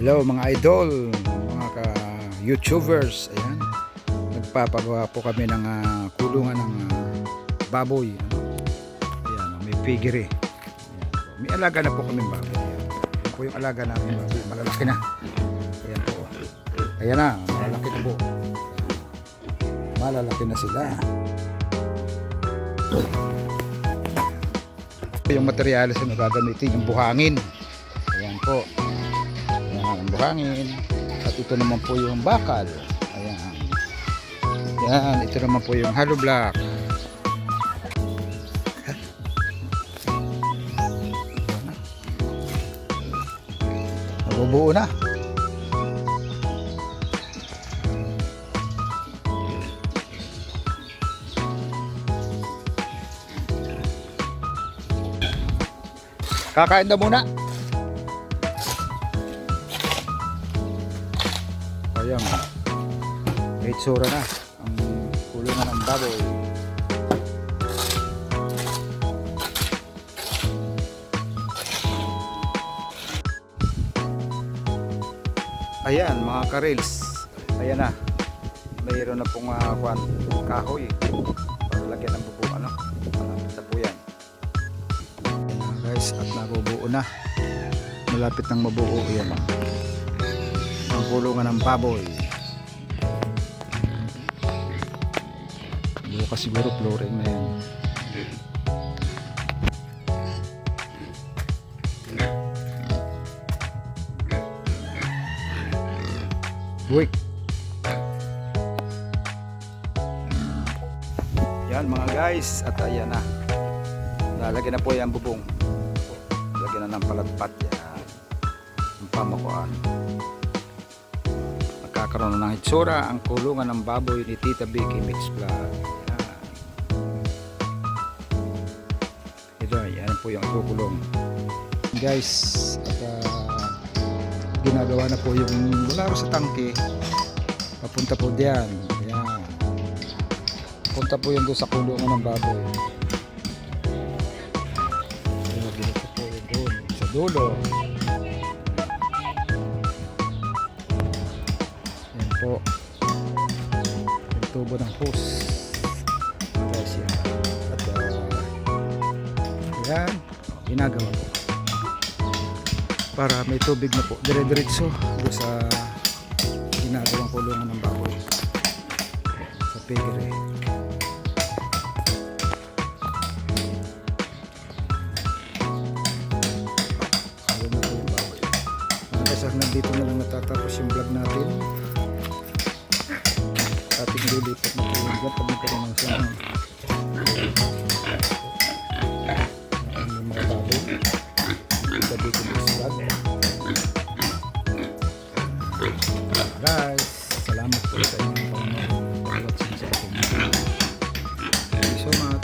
Hello mga idol, mga ka-YouTubers. Ayan, nagpapagawa po kami ng kulungan ng baboy. Ayan, may piggery. Ayan, may alaga na po kami baboy. Ayan po yung alaga namin baboy, malalaki na. Ayan po. Ayan na, malalaki na po. Malalaki na sila. Yung materyales na gagamitin, yung buhangin. Ayan po. Ayan, ang buhangin. At ito naman po yung bakal. Ayan. Ayan, ito naman po yung hollow block. Nabubuo na. Kakain na muna. Ayan, may itsura na ang kulungan ng baboy. Ayan mga ka-reels, ayan na, mayroon na pong kahoy para lagyan ng bubong. Malapit na po yan. Ayan guys, at nabubuo na, malapit nang mabuo yan ang kulungan ng baboy. Bukas siguro flooring na yan. Buwik. Yan mga guys, at ayan na, lalagyan na po yan bubong. Lagyan na ng palatpat yan, ang pamakuan. Magkakaroon na ng hitsura ang kulungan ng baboy ni Tita Vicky Mix Vlog. Ito, yan po yung kukulong guys. At ginagawa na po yung mula sa tangke papunta po diyan. Ayan, punta po yung doon sa kulungan ng baboy. Dito po yung doon sa dulo. Yan po yung tubo ng hose guys. Yan, at yan ginagawa po para may tubig na po dire-diretso doon sa ginagawang kulungan ng baboy sa piggery. Ayun na po yung baboy. Guys, nandito na lang natatapos yung vlog natin. Ating lilipat na po yung vlog pag nagkaroon ng isang mga baboy sabi ko vlog. Guys, salamat po sa inyong panonood sa ating video. Thank you so much.